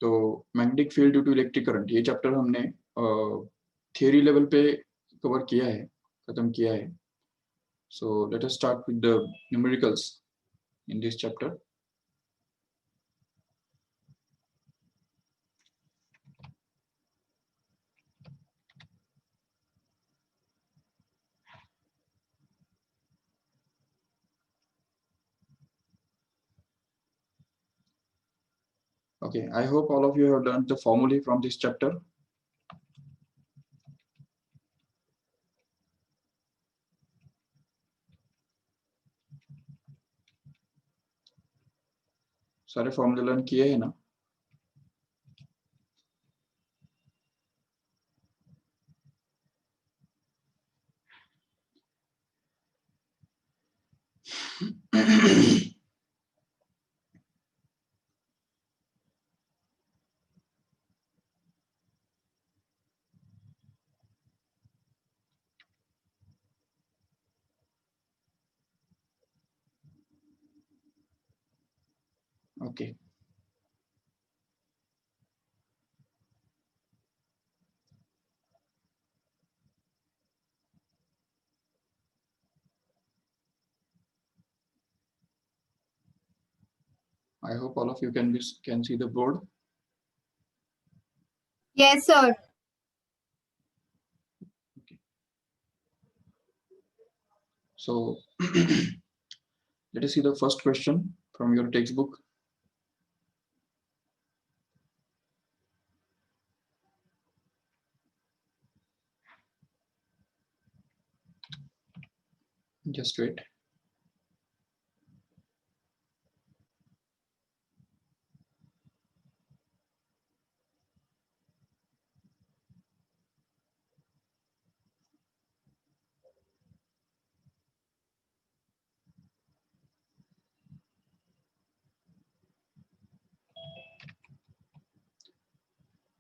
तो magnetic field due to electric current, ये chapter हमने थियरी लेवल पे कवर किया है, खत्म किया है. So let us start with the numericals in this chapter. Okay, I hope all of you have learned the formulae from this chapter. सारे फॉर्मूले लर्न किए हैं ना? Okay. I hope all of you can see the board. Yes, sir. Okay. So let us see the first question from your textbook. Just wait.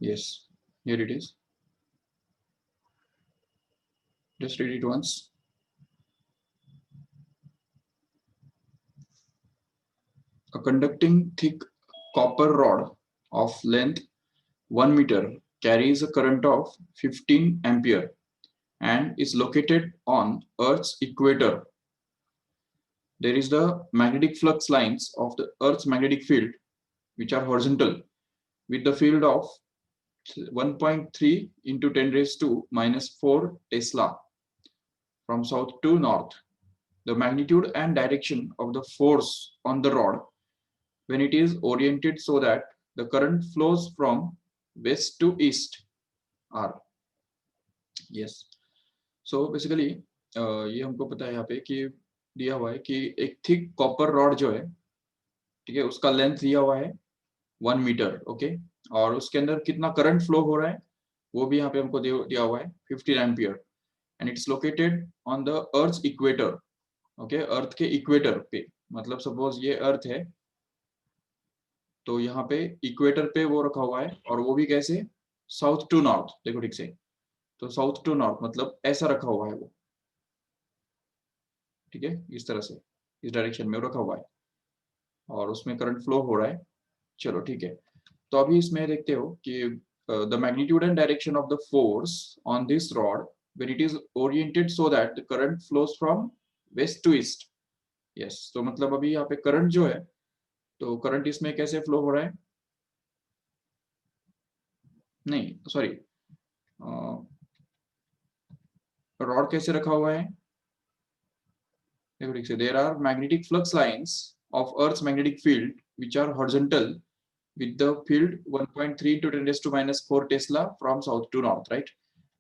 Yes, here it is. Just read it once. A conducting thick copper rod of length 1 meter carries a current of 15 ampere and is located on Earth's equator. There is the magnetic flux lines of the Earth's magnetic field, which are horizontal, with the field of 1.3 into 10 raised to minus 4 Tesla from south to north. The magnitude and direction of the force on the rod when it is oriented so that the current flows from west to east are. Yes. So basically ये हमको पता है यहाँ पे कि दिया हुआ है कि एक थिक कॉपर रॉड जो है, ठीक है, उसका लेंथ दिया हुआ है 1 मीटर. ओके, और उसके अंदर कितना करंट फ्लो हो रहा है वो भी यहाँ पे हमको दिया हुआ है 15 ampere and it's located on the earth equator. Okay, earth के इक्वेटर पे, मतलब सपोज ये अर्थ है तो यहाँ पे इक्वेटर पे वो रखा हुआ है, और वो भी कैसे, साउथ टू नॉर्थ. देखो ठीक से, तो साउथ टू नॉर्थ मतलब ऐसा रखा हुआ है वो, ठीक है, इस तरह से इस डायरेक्शन में रखा हुआ है और उसमें करंट फ्लो हो रहा है. चलो ठीक है, तो अभी इसमें देखते हो कि the magnitude and direction of the force on this rod when it is oriented so that the current flows from west to east. Yes, तो मतलब अभी यहाँ पे करंट जो है, तो करंट इसमें कैसे फ्लो हो रहा है, नहीं सॉरी, रॉड कैसे रखा हुआ है, देखो ठीक से, there are magnetic flux lines of earth's magnetic field which are horizontal with the field 1.3 into 10 raised to minus 4 Tesla from south to north, right?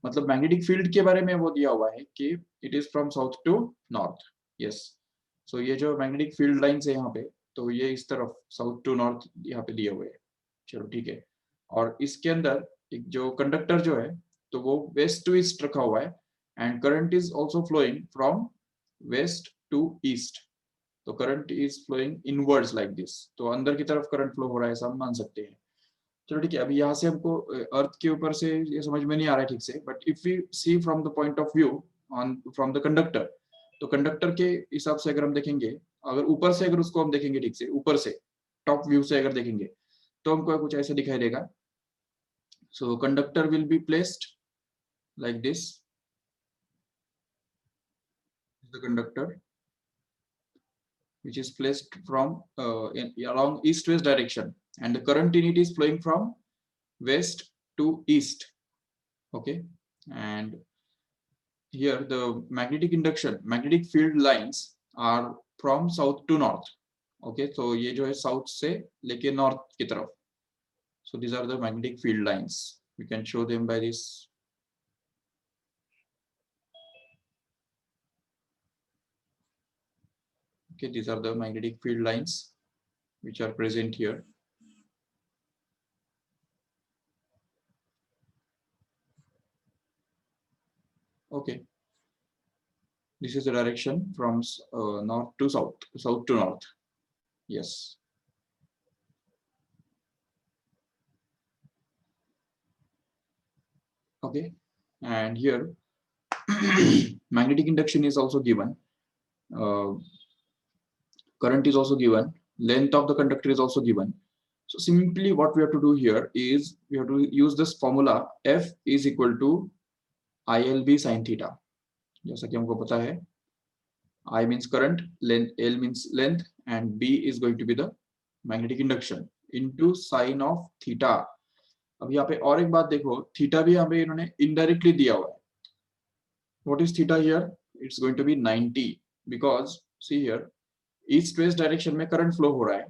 मतलब मैग्नेटिक फील्ड के बारे में वो दिया हुआ है कि it is from south to north. Yes, so ये जो मैग्नेटिक फील्ड लाइंस है यहाँ पे, तो ये इस तरफ साउथ टू नॉर्थ यहाँ पे दिए हुए हैं. चलो ठीक है, और इसके अंदर एक जो कंडक्टर जो है, तो वो वेस्ट टू ईस्ट रखा हुआ है and current is also flowing from west to east. तो current is flowing inwards like this, तो अंदर की तरफ करंट फ्लो हो रहा है, ऐसा हम मान सकते हैं. चलो ठीक है, अभी यहाँ से हमको अर्थ के ऊपर से ये समझ में नहीं आ रहा है ठीक से, but if we see from the point of view on from the conductor, तो कंडक्टर के हिसाब से अगर हम देखेंगे, अगर ऊपर से अगर उसको हम देखेंगे ठीक से, ऊपर से टॉप व्यू से अगर देखेंगे, तो हमको कुछ ऐसा दिखाई देगा. So conductor will be placed like this. The conductor which is placed from along east-west direction, and the current in it is flowing from west to east. Okay, and here the magnetic field lines are from south to north. Okay, so ये जो है south से लेके north की तरफ. So these are the magnetic field lines. We can show them by this. Okay, these are the magnetic field lines which are present here. Okay, this is the direction from north to south, south to north. Yes. Okay, and here magnetic induction is also given. Current is also given. Length of the conductor is also given. So simply what we have to do here is we have to use this formula F is equal to ILB sin theta. जैसा कि हमको पता है, I means current, length, L means length, and B is going to be the magnetic induction into sin of theta. अब यहाँ पे और एक बात देखो, थीटा भी यहाँ पे इन्होंने इनडायरेक्टली दिया हुआ है. What is theta here? It's going to be 90 because see here, east west direction में करंट फ्लो हो रहा है,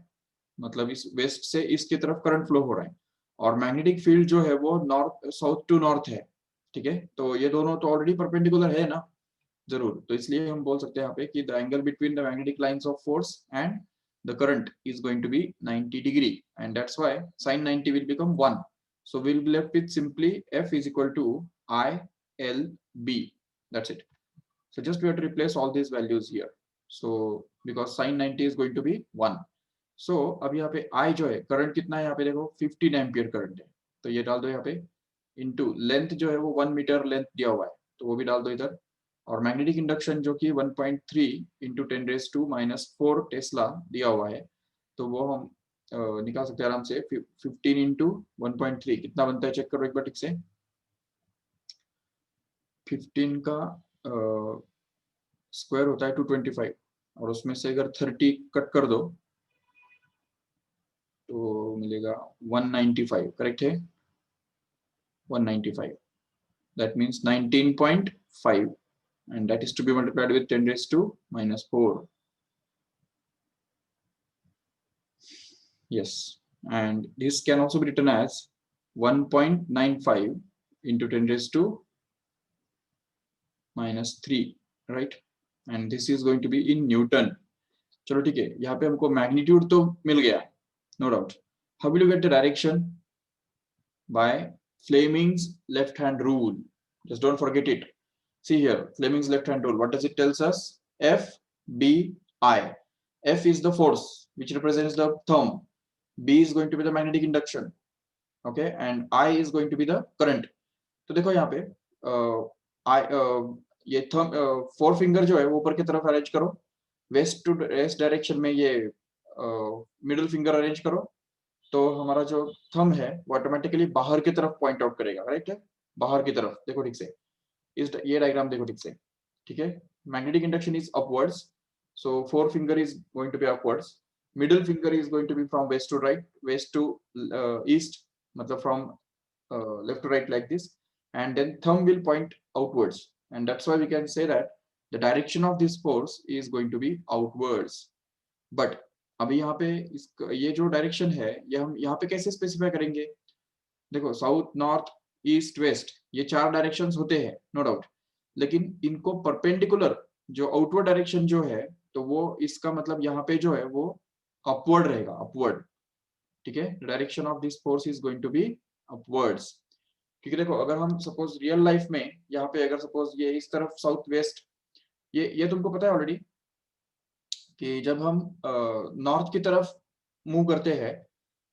मतलब इस वेस्ट से ईस्ट की तरफ करंट फ्लो हो रहा है, और मैग्नेटिक फील्ड जो है वो नॉर्थ साउथ टू नॉर्थ है. ठीक है, तो ये दोनों तो ऑलरेडी परपेंडिकुलर है ना, जरूर. तो इसलिए हम बोल सकते हैं यहाँ पे कि the angle between the magnetic lines of force and the current is going to be 90 degree, and that's why sin 90 will become 1. So we'll be left with simply F is equal to ILB. That's it. So just we have to replace all these values here. So because sin 90 is going to be 1. So अब यहाँ पे I जो है, current कितना है यहाँ पे देखो, 15 एम्पियर करंट है, तो ये डाल दो यहाँ पे, इनटू लेंथ जो है वो 1 मीटर लेंथ दिया हुआ है, तो वो भी डाल दो इधर, और मैग्नेटिक इंडक्शन जो कि 1.3 इंटू 10⁻⁻⁴ टेस्ला दिया हुआ है, तो वो हम निकाल सकते हैं आराम से. 15 इंटू 1.3 कितना बनता है, चेक करो एक बार ठीक से. 15 का स्क्वायर होता है 225, और उसमें से अगर 30 कट कर दो तो मिलेगा 195. करेक्ट है, 195. That means 19.5, and that is to be multiplied with 10⁻⁻⁴. Yes, and this can also be written as 1.95 into 10⁻⁻3, right? And this is going to be in Newton. चलो ठीक है, यहाँ पे हमको मैग्नीट्यूड तो मिल गया, no doubt. How will you get the direction? By Fleming's left hand rule. Just don't forget it. See here, Fleming's left hand rule. What does it tells us? F B I. F is the force which represents the thumb. B is going to be the magnetic induction. Okay, and I is going to be the current. तो देखो यहाँ पे ये thumb, four finger जो है वो ऊपर की तरफ अरेंज करो, वेस्ट टू वेस्ट डायरेक्शन में ये मिडिल फिंगर अरेंज करो, तो हमारा जो थंब है वो ऑटोमेटिकली बाहर की तरफ पॉइंट आउट करेगा. राइट है, बाहर की तरफ. देखो ठीक से, इस ये डायग्राम देखो ठीक से. ठीक है, magnetic induction is upwards, so four finger is going to be upwards, middle finger is going to be from west to right, west to east, मतलब from left to right like this, and then thumb will point outwards, and that's why we can say that the direction of this force is going to be outwards. But अभी यहाँ पे ये जो direction है ये हम यहाँ पे कैसे स्पेसिफाई करेंगे? देखो, साउथ नॉर्थ ईस्ट वेस्ट ये चार डायरेक्शंस होते हैं, नो डाउट, लेकिन इनको परपेंडिकुलर जो आउटवर्ड डायरेक्शन जो है, तो वो इसका मतलब यहाँ पे जो है वो अपवर्ड रहेगा, अपवर्ड. ठीक है, direction of this force is going to be upwards. क्योंकि देखो, अगर हम सपोज रियल लाइफ में यहाँ पे अगर सपोज ये इस तरफ साउथ वेस्ट, ये तुमको पता है ऑलरेडी कि जब हम नॉर्थ की तरफ मूव करते हैं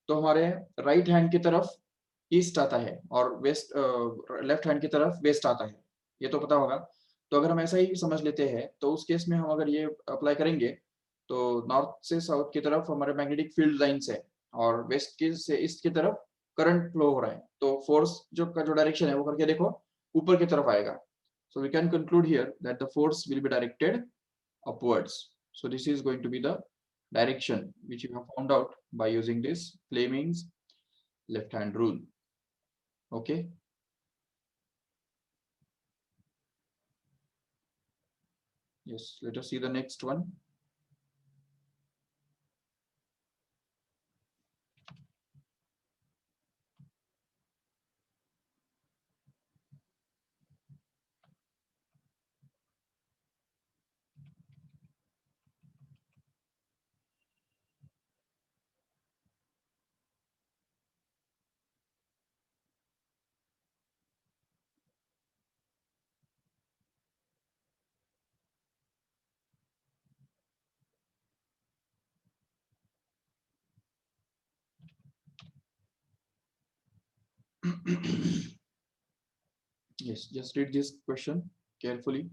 तो हमारे राइट हैंड की तरफ ईस्ट आता है और वेस्ट लेफ्ट हैंड की तरफ वेस्ट आता है, ये तो पता होगा. तो अगर हम ऐसा ही समझ लेते हैं तो उस केस में हम अगर ये अप्लाई करेंगे तो नॉर्थ से साउथ की तरफ हमारे मैग्नेटिक फील्ड लाइंस है, और वेस्ट की से ईस्ट की तरफ करंट फ्लो हो रहा है, तो फोर्स जो का जो डायरेक्शन है वो करके देखो ऊपर की तरफ आएगा. So we can conclude here that the force will be directed upwards. So this is going to be the direction which you have found out by using this Fleming's left hand rule. Okay. Yes, let us see the next one. Yes, just read this question carefully.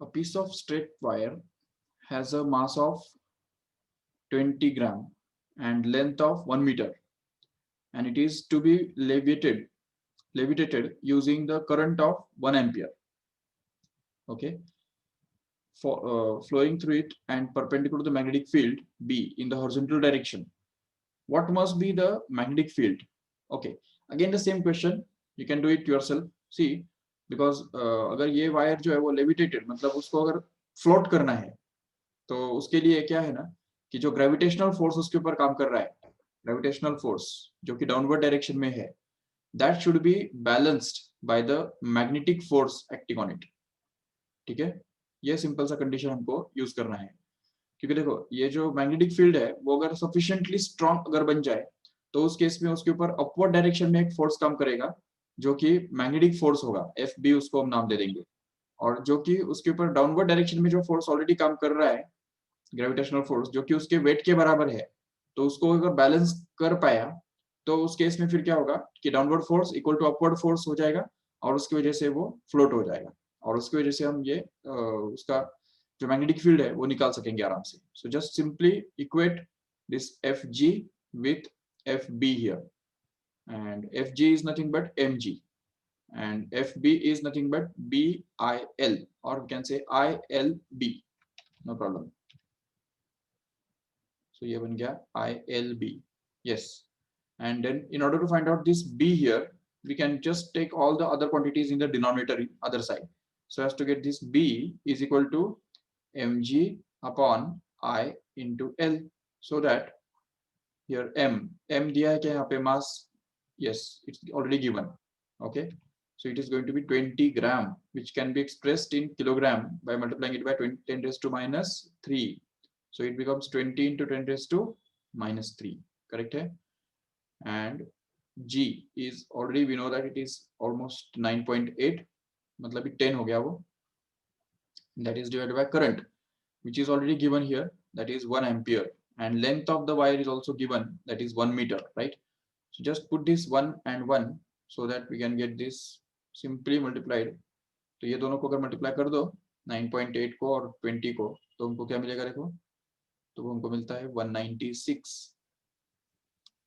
A piece of straight wire has a mass of 20 gram and length of 1 meter, and it is to be levitated using the current of 1 ampere. Okay, flowing through it and perpendicular to the magnetic field B in the horizontal direction. What must be the magnetic field? Okay, again the same question, you can do it yourself. See, because अगर ये wire जो है वो levitated मतलब उसको अगर float करना है तो उसके लिए क्या है ना कि जो ग्रेविटेशनल फोर्स उसके ऊपर काम कर रहा है, ग्रेविटेशनल फोर्स जो कि डाउनवर्ड डायरेक्शन में है, that should be balanced by the magnetic force acting on it. ठीक है, ये सिंपल सा कंडीशन हमको यूज करना है. क्योंकि देखो ये जो मैग्नेटिक फील्ड है वो अगर सफिशिएंटली स्ट्रांग अगर बन जाए तो उस केस में उसके ऊपर अपवर्ड डायरेक्शन में एक फोर्स काम करेगा जो कि मैग्नेटिक फोर्स होगा, एफ बी उसको हम नाम दे देंगे. और जो कि उसके ऊपर डाउनवर्ड डायरेक्शन में जो फोर्स ऑलरेडी काम कर रहा है, ग्रेविटेशनल फोर्स जो कि उसके वेट के बराबर है, तो उसको अगर बैलेंस कर पाया तो उस केस में फिर क्या होगा कि downward force equal to upward force हो जाएगा और उसकी वजह से वो फ्लोट हो जाएगा और उसकी वजह से हम ये उसका जो मैग्नेटिक फील्ड है वो निकाल सकेंगे आराम से. So just simply equate this F G with F be here, and fg is nothing but mg and fb is nothing but bil, or we can say ilb, no problem. So ये बन गया ILB. Yes. And then in order to find out this B here, we can just take all the other quantities in the denominator in other side. So as to get this B is equal to mg upon I into L. So that here m दिया है क्या यहाँ पे mass? Yes, it's already given. Okay. So it is going to be 20 gram, which can be expressed in kilogram by multiplying it by 10 raised to minus 3. So it becomes 20 into 10 raised to minus 3. Correct? Hai? And G is already, we know that it is almost 9.8. मतलब 10 हो गया वो. That is divided by current, which is already given here. That is 1 ampere. And length of the wire is also given. That is 1 meter. Right? So just put this 1 and 1 so that we can get this simply multiplied. तो ये दोनों को अगर multiply कर दो 9.8 को और 20 को तो हमको क्या मिलेगा देखो, तो वो हमको मिलता है 196.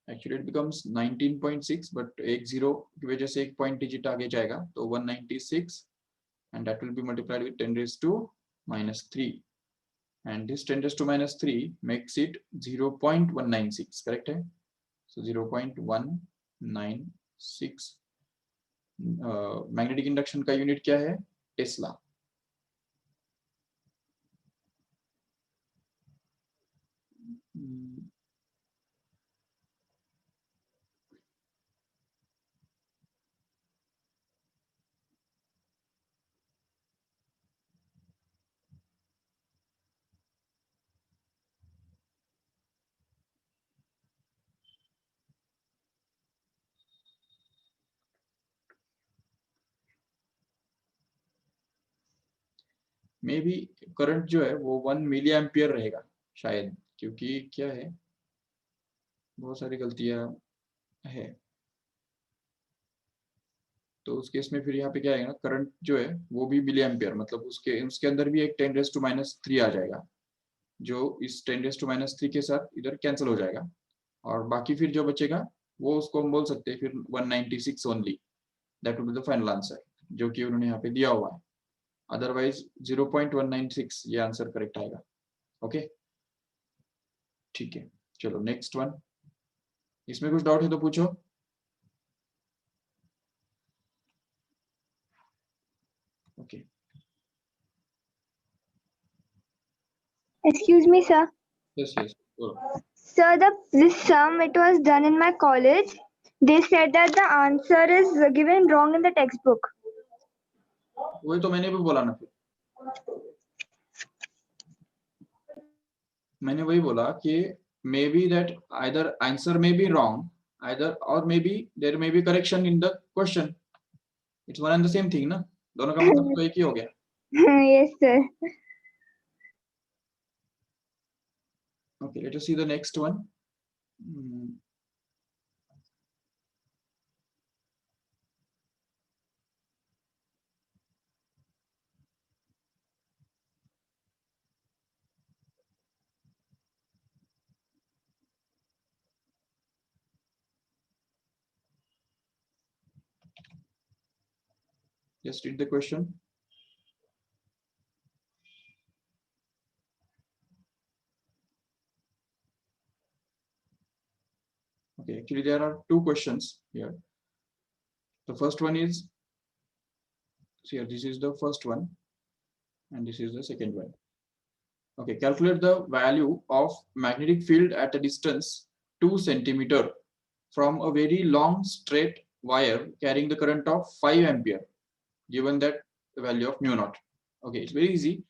एक्चुअली इट बिकम्स 19.6 बट एक जीरो की वजह से एक पॉइंट डिजिट आगे जाएगा तो 196 and that will be multiplied with 10 raised to minus 3 and this 10 raised to minus 3 makes it 0.196. Correct है? So 0.196. मैग्नेटिक इंडक्शन का यूनिट क्या है? टेस्ला. मे बी करंट जो है वो 1 मिली एम्पियर रहेगा शायद, क्योंकि क्या है बहुत सारी गलतियां है. तो उस केस में फिर यहाँ पे क्या आएगा, करंट जो है वो भी मिली एम्पियर, मतलब उसके उसके अंदर भी एक 10⁻³ आ जाएगा, जो इस 10⁻³ के साथ इधर कैंसिल हो जाएगा, और बाकी फिर जो बचेगा वो उसको हम बोल सकते हैं फिर 196 only, that will be the final answer, जो कि उन्होंने यहाँ पे दिया हुआ है। अदरवाइज 0.196 ये आंसर करेक्ट आएगा। ओके ठीक है, चलो नेक्स्ट वन। इसमें कुछ डाउट है तो पूछो। Okay Excuse me, sir. Yes yes Sir, this sum, it was done in my college. They said that the answer is given wrong in the textbook. वही तो मैंने भी बोला ना, फिर मैंने वही बोला कि maybe that either answer may be wrong, either और maybe there may be correction in the question, it's one and the same thing ना, दोनों का मतलब तो एक ही हो गया। Yes, sir. Okay, let us see the next one. Just read the question. Okay, actually there are two questions here. The first one is, here this is the first one and this is the second one. Okay, calculate the value of magnetic field at a distance 2 centimeter from a very long straight wire carrying the current of 5 ampere, given that the value of mu naught. Okay, it's very easy.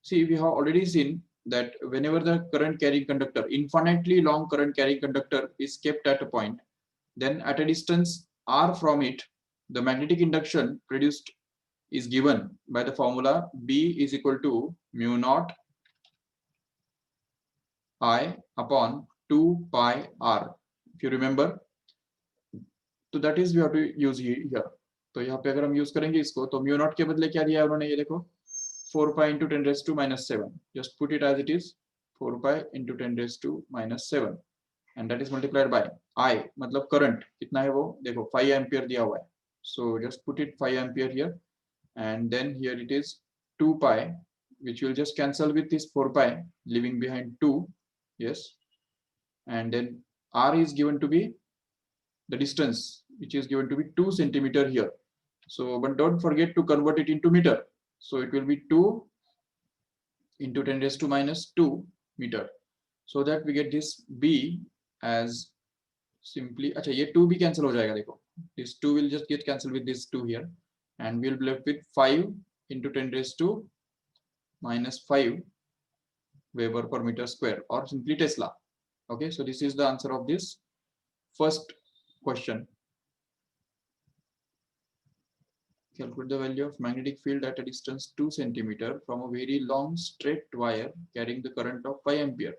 See, we have already seen that whenever the current carrying conductor, infinitely long current carrying conductor is kept at a point, then at a distance r from it, the magnetic induction produced is given by the formula B is equal to mu naught I upon 2 pi r. If you remember, तो that is we have to use here. तो यहाँ पे अगर हम use करेंगे इसको, तो mu naught के बदले क्या दिया है उन्होंने, ये देखो 4 pi into 10 raised to minus 7. Just put it as it is, 4 pi into 10 raised to minus 7, and that is multiplied by I, मतलब करंट कितना है वो देखो 5 एम्पियर दिया हुआ है, so just put it 5 ampere here, and then here it is 2 pi, which will just cancel with this 4 pi, leaving behind 2. Yes, and then r is given to be the distance, which is given to be 2 centimeter here. So but don't forget to convert it into meter, so it will be 2 into 10 raised to minus 2 meter, so that we get this B as simply, अच्छा ये 2 भी cancel हो जाएगा देखो, this 2 will just get cancelled with this 2 here, and we'll be left with 5 into 10 raised to minus 5 Weber per meter square, or simply Tesla. Okay, so this is the answer of this first question. Calculate the value of magnetic field at a distance 2 centimeter from a very long straight wire carrying the current of 5 ampere.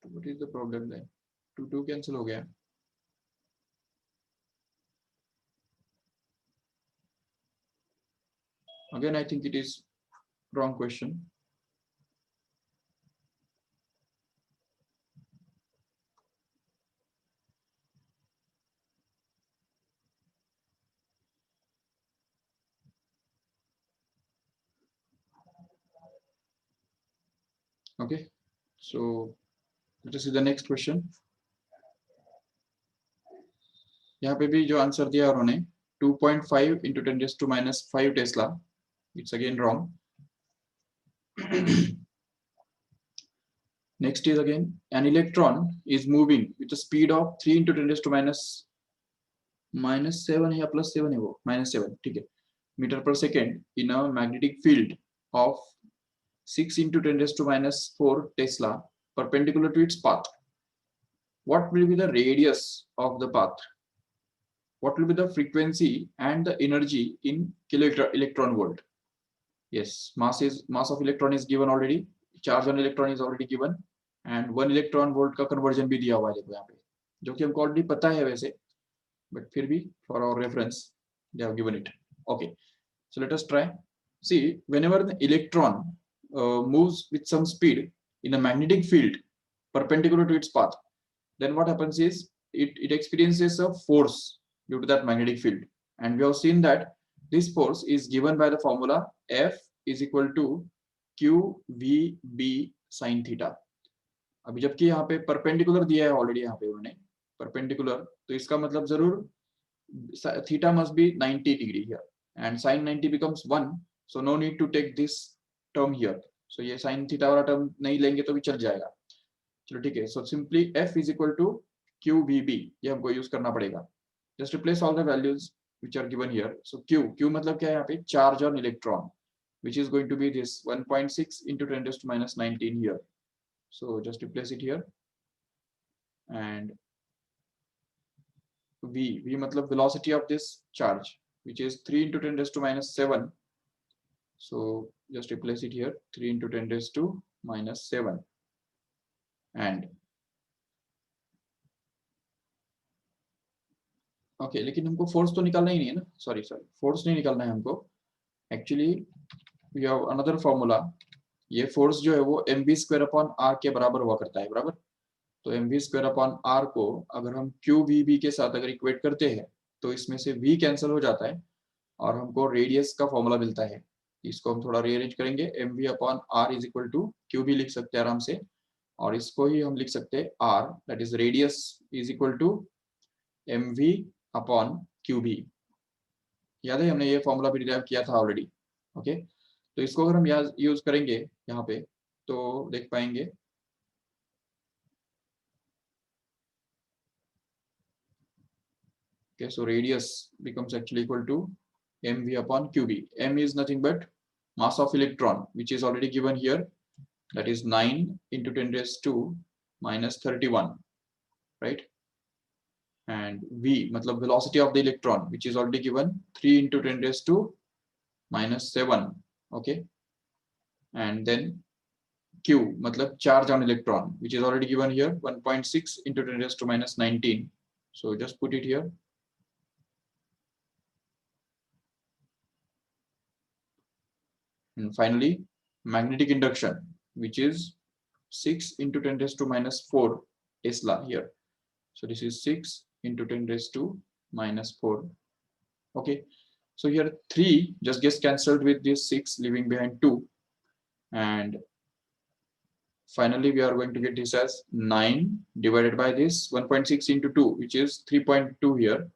What is the problem then? 2 cancel हो गया. Again, I think it is wrong question. Okay, so let us see the next question. यहाँ पे भी जो answer दिया उन्होंने 2.5 into 10 raised to minus 5 Tesla, it's again wrong. Next is again, an electron is moving with a speed of 3 into 10 raised to minus 7 या plus 7 है वो minus 7, ठीक है, meter per second in a magnetic field of 6 into 10 raised to minus 4 Tesla perpendicular to its path. What will be the radius of the path? What will be the frequency and the energy in electron volt? Yes, mass of electron is given already. Charge on electron is already given and 1 electron volt का conversion भी दिया हुआ है देखो यहाँ पे, जो कि हमको ऑलरेडी पता है वैसे, बट फिर भी for our reference they have given it. Okay, so let us try. See, whenever the electron moves with some speed in a magnetic field perpendicular to its path, then what happens is it experiences a force due to that magnetic field, and we have seen that this force is given by the formula F is equal to QVB sin theta. अभी जबकि यहाँ पे perpendicular दिया है already, यहाँ पे उन्होंने perpendicular, तो इसका मतलब जरूर theta must be 90 degree here and sin 90 becomes 1, so no need to take this term here. So ये sin theta वाला term नहीं लेंगे तो भी चल जाएगा. चलो ठीक है, so simply F is equal to QVB ये हमको यूज करना पड़ेगा. Just replace all the values which are given here. So Q मतलब क्या है यहाँ पे, charge on electron, which is going to be this 1.6 into 10 raised to minus 19 here. So just replace it here, and V मतलब velocity of this charge, which is 3 into 10 raised to minus 7. So just replace it here, 3 into 10 raised to minus 7. And okay, लेकिन हमको force तो निकालना ही नहीं है ना, sorry force नहीं निकालना है हमको. Actually we have another formula. ये फोर्स जो है वो mv स्क्वायर अपॉन r के बराबर हुआ करता है, बराबर. तो mv स्क्वायर अपॉन r को अगर हम qvb के साथ अगर इक्वेट करते हैं तो इसमें से v कैंसिल हो जाता है और हमको रेडियस का फॉर्मूला मिलता है. इसको हम थोड़ा रीअरेंज करेंगे, mv upon r is equal to qb लिख सकते हैं आराम से, और इसको ही हम लिख सकते हैं r, that is radius is equal to mv upon qb. याद है हमने ये फॉर्मूला भी डिराइव किया था ऑलरेडी. ओके, तो इसको अगर हम यूज करेंगे यहाँ पे तो देख पाएंगे okay, so radius becomes actually equal to mv upon qb. M is nothing but mass of electron, which is already given here, that is 9 into 10 raised to minus 31, right? And v matlab velocity of the electron, which is already given 3 into 10 raised to minus 7. Okay, and then q matlab charge on electron, which is already given here, 1.6 into 10 raised to minus 19. So just put it here. And finally, magnetic induction, which is 6 into 10 raised to minus 4 Tesla here. So this is 6 into 10 raised to minus 4. Okay, so here 3 just gets cancelled with this 6, leaving behind 2. And finally, we are going to get this as 9 divided by this 1.6 into 2, which is 3.2 here.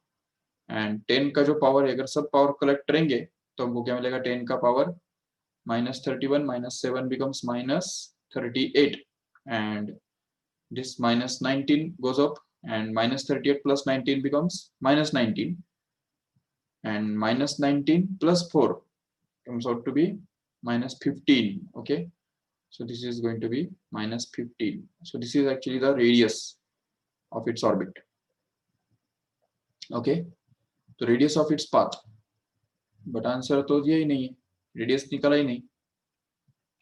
And 10 का जो power है, अगर सब power collect करेंगे तो हमको क्या मिलेगा, 10 का power minus 31 minus 7 becomes minus 38, and this minus 19 goes up, and minus 38 plus 19 becomes minus 19, and minus 19 plus 4 comes out to be minus 15. Okay, so this is going to be minus 15. So this is actually the radius of its orbit. Okay, the radius of its path, but answer तो दिया ही नहीं है, radius निकाला ही नहीं,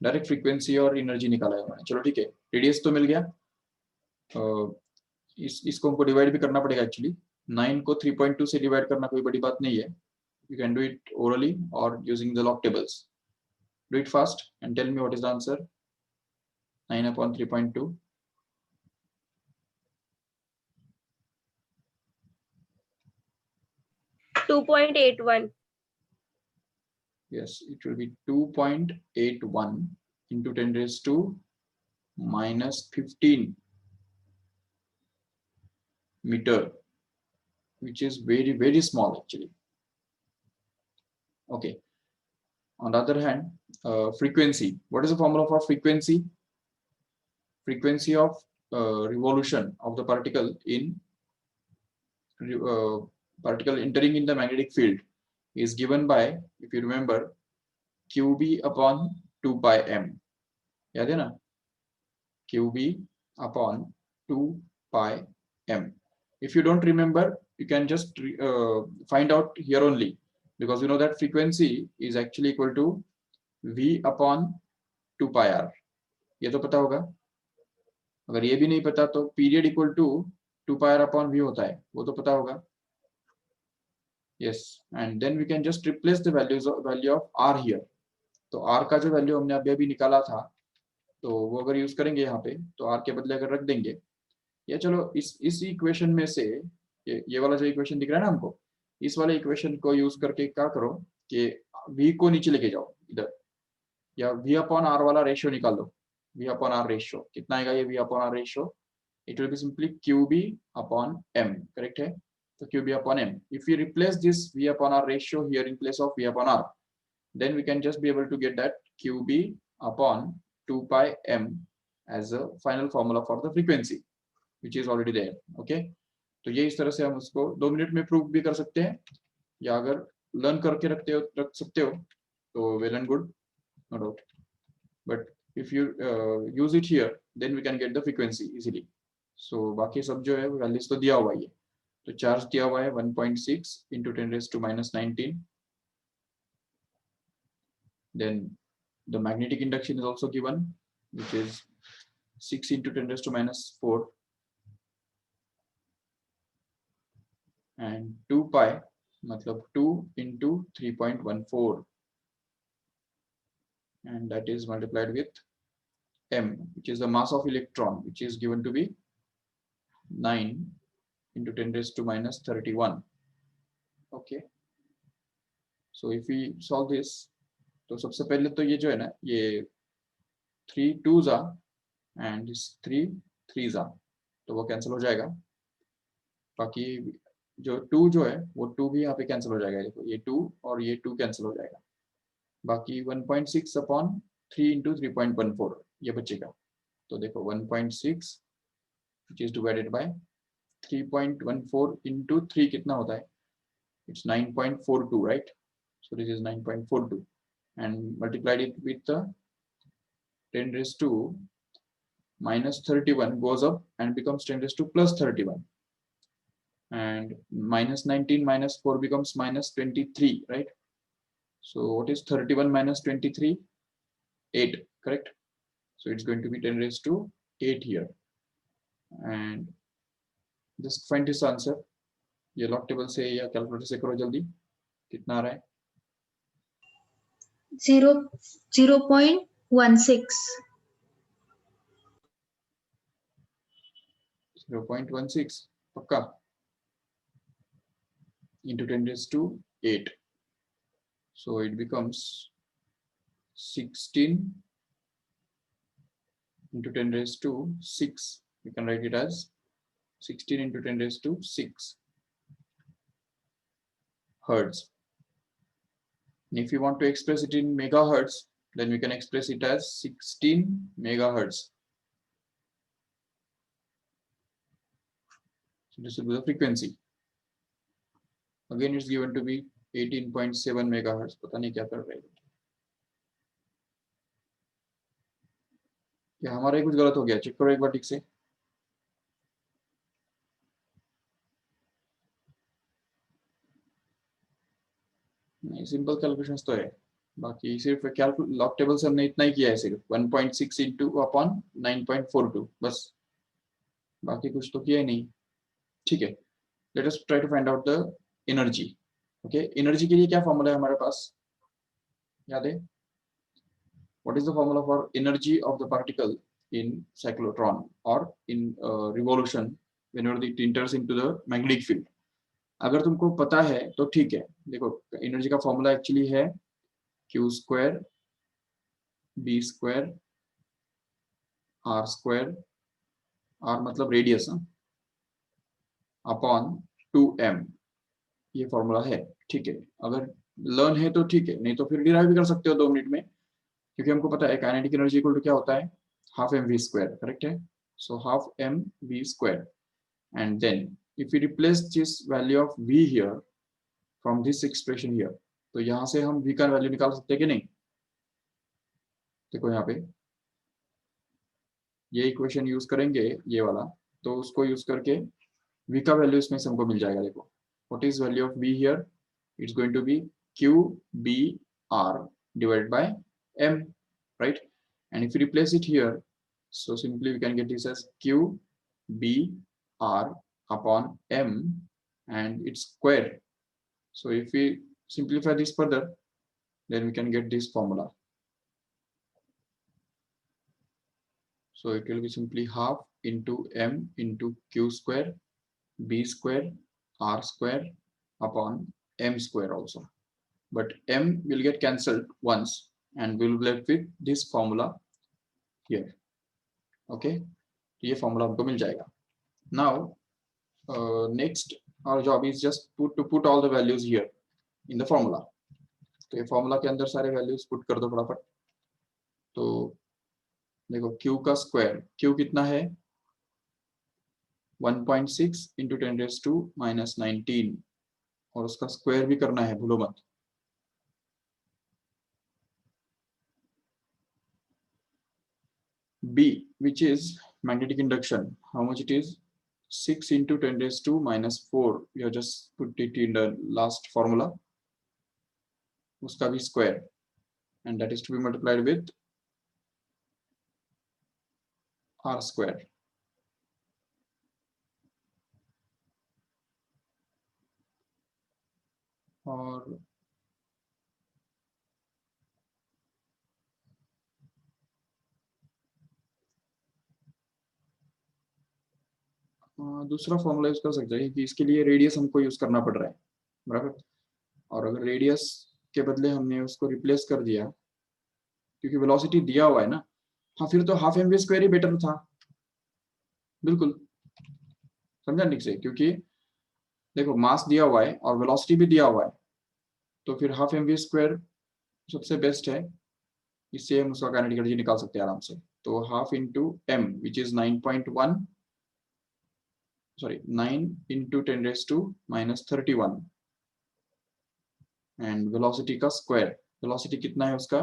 direct frequency और energy निकाला है उन्होंने. चलो ठीक है, रेडियस तो मिल गया. इसको हमको डिवाइड भी करना पड़ेगा एक्चुअली. 9 को 3.2 से डिवाइड करना कोई बड़ी बात नहीं है. You can do it orally और using the log tables. Do it fast and tell me what is the answer. 9 upon 3.2. Yes, it will be 2.81 into 10 raised to minus 15 meter, which is very, very small actually. Okay. On the other hand, frequency. What is the formula for frequency? Frequency of revolution of the particle in particle entering in the magnetic field is given by, if you remember, qb upon 2 pi m. याद है ना, qb upon 2 pi m. If you don't remember, you can just find out here only, because you know that frequency is actually equal to v upon 2 pi r. ये तो पता होगा। अगर ये भी नहीं पता तो period equal to 2 pi r upon v होता है, वो तो पता होगा। yes, and then we can just replace the value of r here। तो r का जो वैल्यू हमने अभी निकाला था, तो वो अगर यूज करेंगे यहाँ पे, तो r के बदले अगर रख देंगे, या चलो इस इक्वेशन में से ये वाला जो इक्वेशन दिख रहा है ना हमको, इस वाले इक्वेशन को यूज करके क्या करो कि v को नीचे लेके जाओ इधर, या v अपॉन r वाला रेशियो निकाल दो। v अपॉन r रेशियो कितना आएगा, ये v upon r ratio, it will be simply qb upon m, correct है। तो qb upon m, if we replace this v upon r ratio here in place of v upon r, then we can just be able to get that qb upon 2 pi m as a final formula for the frequency which is already there। okay, तो ये इस तरह से हम उसको 2 minute में prove भी कर सकते हैं, या अगर लर्न करके रख सकते हो तो well and good, no doubt, but if you use it here then we can get the frequency easily। so बाकी सब जो है वैल्यूज तो दिया हुआ है, तो चार्ज दिया हुआ है 1.6 into 10 raised to minus 19। then the magnetic induction is also given, which is 6 into 10 raised to minus 4, and 2 pi मतलब 2 into 3.14, and that is multiplied with m, which is the mass of electron, which is given to be 9 into 10 raised to minus 31। okay, so if we solve this, तो सबसे पहले तो ये जो है ना, ये 3 2s and 3 3s, तो वो कैंसिल हो जाएगा। बाकी जो 2 जो है वो 2 भी यहाँ पे कैंसिल हो जाएगा, देखो ये 2 और ये 2 कैंसिल हो जाएगा। बाकी 1.6 अपॉन 3 इंटू 3.14 ये बचेगा। तो देखो 1.6 which is divided by 3.14 into 3 कितना होता है, it's 9.42, right? So this is 9.42 and multiplied it with the 10 raised to minus 31 goes up and becomes 10 raised to plus 31, and minus 19 minus 4 becomes minus 23, right? So what is 31 minus 23? 8, correct? So it's going to be 10 raised to 8 here, and just find this answer। ये log table से या calculator से करो जल्दी, कितना आ रहा है? 0.16 0.16 पक्का, into 10 raised to 8, so it becomes 16 into 10 raised to 6, we can write it as 16 into 10 raised to 6 hertz। And if you want to express it in megahertz, then we can express it as 16 megahertz। So this will be the frequency। Again, it's given to be 18.7 megahertz। पता नहीं क्या कर रहे हैं, क्या हमारा कुछ गलत हो गया? चेक करो एक बार ठीक से। नहीं, सिंपल कैलकुलेशंस तो है, बाकी सिर्फ लॉग टेबल से हमने इतना ही किया है, सिर्फ 1.6 इंटू अपॉन 9.42 बस, बाकी कुछ तो किया ही नहीं। ठीक है, let us try to find out the energy. Okay, energy के लिए क्या फॉर्मूला है हमारे पास, याद है? What is the formula for energy of the particle in cyclotron और in revolution whenever it enters into the magnetic field? अगर तुमको पता है तो ठीक है। देखो एनर्जी का फॉर्मूला एक्चुअली है Q square B square R square, R मतलब रेडियस, अपॉन 2m, ये फॉर्मूला है। ठीक है, अगर लर्न है तो ठीक है, नहीं तो फिर डिराइव भी कर सकते हो 2 मिनट में, क्योंकि हमको पता है काइनेटिक एनर्जी इक्वल टू क्या होता है, हाफ mv स्क्वायर, करेक्ट है? So half mv square, and then if we replace this value of v here from this expression here, तो यहां से हम v का वैल्यू निकाल सकते हैं कि नहीं? देखो यहाँ पे ये इक्वेशन यूज करेंगे, ये वाला, तो उसको यूज करके v का वैल्यू इसमें से हमको मिल जाएगा। देखो what is value of v here, it's going to be qbr divided by m, right? And if you replace it here, So simply we can get this as Q B R upon M and its square. So if we simplify this further, then we can get this formula. So it will be simply half into M into Q square B square R square upon M square also. But M will get cancelled once and we'll be left with this formula here. Okay, ये formula हमको मिल जाएगा. Now next our job is just to put all the values here in the formula. तो ये formula के अंदर सारे values put कर दो फटाफट. तो देखो Q का square, Q कितना है 1.6 into 10 raised to minus 19 और उसका square भी करना है, भूलो मत. B, which is magnetic induction, how much it is? 6 into 10 raised to minus 4. We have just put it in the last formula. Uska bhi square, and that is to be multiplied with R square. और दूसरा formula use कर सकते हैं कि इसके लिए radius हमको use करना पड़ रहा है, बराबर. और अगर रेडियस के बदले हमने उसको रिप्लेस कर दिया क्योंकि वेलोसिटी दिया हुआ है ना, हाँ फिर तो हाफ mv स्क्वायर ही बेटर था. बिल्कुल समझा ठीक से, क्योंकि देखो मास दिया हुआ है और वेलोसिटी भी दिया हुआ है, तो फिर हाफ mv स्क्वायर सबसे बेस्ट है. इससे हम उसका काइनेटिक एनर्जी निकाल सकते हैं आराम से. तो half into m which is 9.1 sorry 9 into 10 raised to minus 31 and velocity का स्क्वायर. वेलोसिटी कितना है उसका,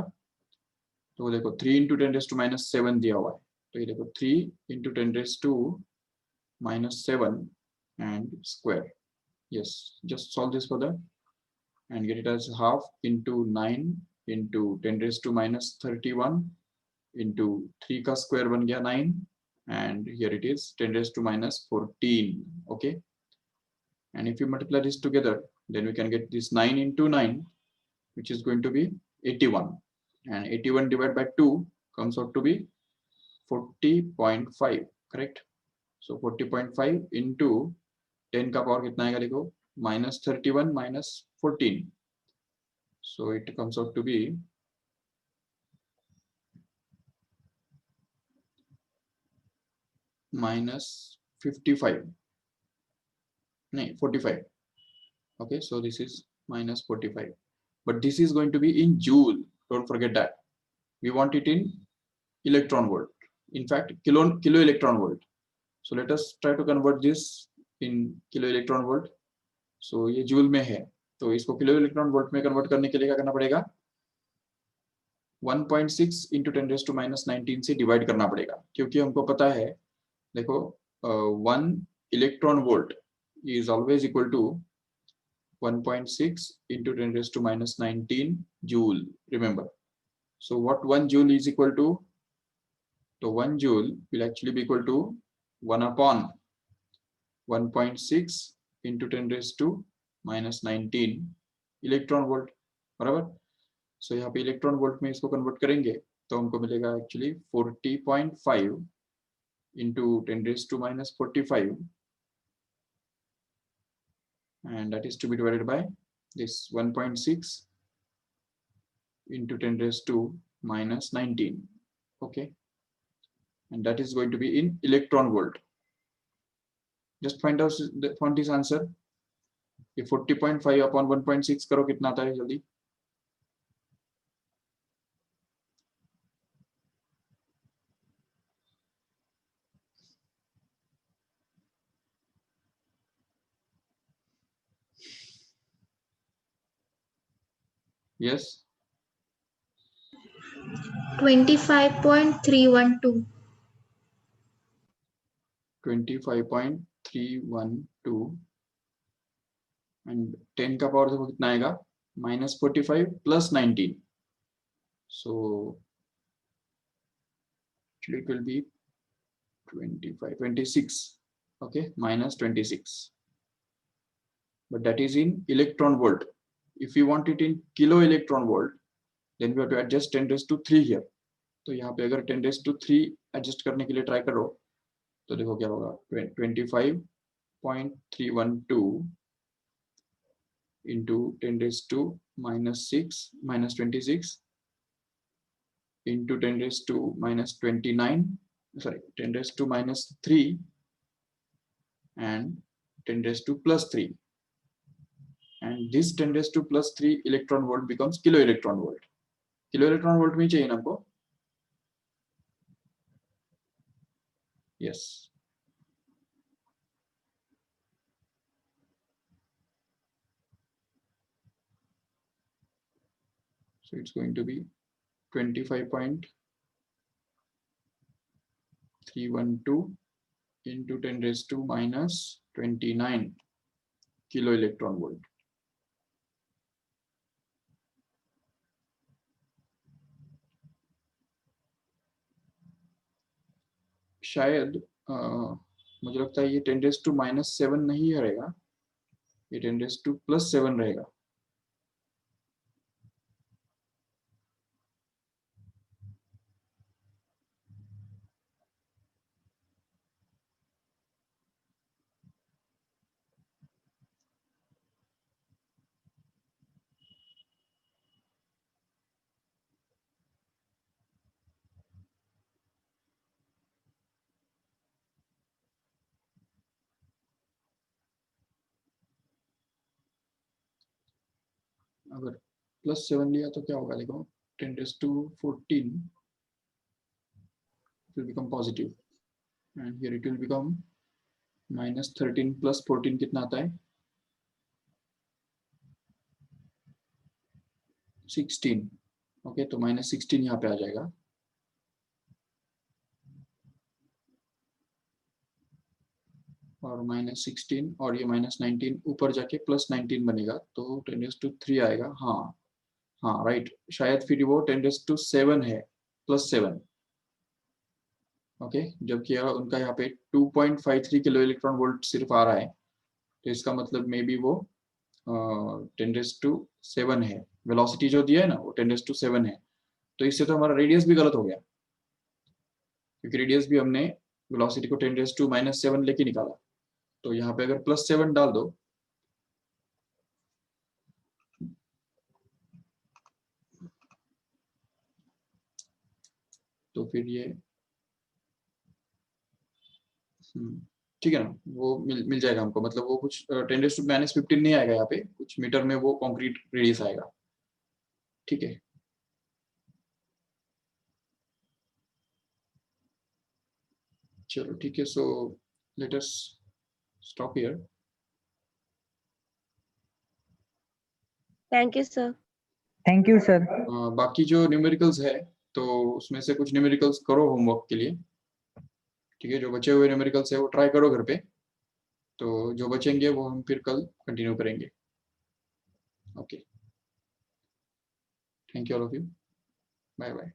तो देखो 3 into 10 raised to minus 7 दिया हुआ है. तो ये देखो 3 into 10 raised to minus 7 and square. Yes, just solve this further and get it as half into 9 into 10 raised to minus 31 into 3 का square बन गया 9 and here it is 10 raised to minus 14. Okay, and if you multiply this together, then we can get this 9 into 9, which is going to be 81, and 81 divided by 2 comes out to be 40.5, correct? So 40.5 into 10 का power कितना आएगा देखो, minus 31 minus 14, so it comes out to be minus 55, no 45. Okay, so this is minus 45, but this is going to be in joule, don't forget that. We want it in electron volt, in fact kilo electron volt. So let us try to convert this in kilo electron volt. So ये joule में है, तो इसको kilo electron volt में convert करने के लिए क्या करना पड़ेगा, 1.6 into 10 raised to minus 19 से डिवाइड करना पड़ेगा, क्योंकि हमको पता है देखो 1 electron volt is always equal to 1.6 into 10 raised to minus 19 joule, remember. So what 1 joule is equal to, so 1 joule will actually be equal to 1 upon 1.6 into 10 raised to minus 19 electron volt, बराबर. सो यहाँ पे electron volt में इसको convert करेंगे तो हमको मिलेगा actually 40.5 into 10 raised to minus 45, and that is to be divided by this 1.6 into 10 raised to minus 19. Okay, and that is going to be in electron volt. Just find this answer. ये 40.5 upon 1.6 करो, कितना आता है जल्दी. Yes, 25.312. 25.312 and 10 का power देखो कितना आएगा, minus 45 plus 19, so actually it will be 25, 26, okay, minus 26. But that is in electron volt. If you want it in kilo electron volt, then we have to adjust 10 raised to 3 here. तो यहाँ पे अगर 10 raised to 3 adjust करने के लिए try करो, तो देखो क्या होगा, 25.312 into 10 raised to minus 6 minus 26 into 10 raised to minus 29, sorry, 10 raised to minus 3 and 10 raised to plus 3. And this 10 raised to plus 3 electron volt becomes kilo electron volt. Kilo electron volt में चाहिए ना आपको? Yes. So it's going to be 25.312 into 10 raised to minus 29 kilo electron volt. शायद मुझे लगता है ये 10 raised to minus 7 नहीं रहेगा, ये 10 raised to plus 7 रहेगा. अगर plus 7 लिया तो क्या होगा, देखो 10 raised to 14 will become positive and here it will become minus 13 plus 14 कितना आता है, 16. ओके, तो minus 16 यहाँ पे आ जाएगा. और minus 16 और ये minus 19 ऊपर जाके plus 19 बनेगा, तो 10 raised to 3 आएगा. हाँ हाँ राइट, शायद फिर वो 10 raised to 7 है, plus 7. ओके, जबकि उनका यहाँ पे 2.53 किलो इलेक्ट्रॉन वोल्ट सिर्फ आ रहा है, तो इसका मतलब मे बी वो 10 raised to 7 है. वेलोसिटी जो दिया है ना वो 10 raised to 7 है, तो इससे तो हमारा रेडियस भी गलत हो गया, क्योंकि रेडियस भी हमने वेलोसिटी को 10 raised to minus 7 लेके निकाला. तो यहाँ पे अगर plus 7 डाल दो तो फिर ये ठीक है ना, वो मिल जाएगा हमको. मतलब वो कुछ 10 raised to minus 15 नहीं आएगा, यहाँ पे कुछ मीटर में वो कॉन्क्रीट रेडियस आएगा. ठीक है, चलो ठीक है. So let us stop here. Thank you sir. Thank you sir. बाकी जो न्यूमेरिकल्स है तो उसमें से कुछ न्यूमेरिकल्स करो होमवर्क के लिए. ठीक है, जो बचे हुए न्यूमेरिकल्स है वो ट्राई करो घर पे, तो जो बचेंगे वो हम फिर कल कंटिन्यू करेंगे. Okay, thank you all of you, bye bye.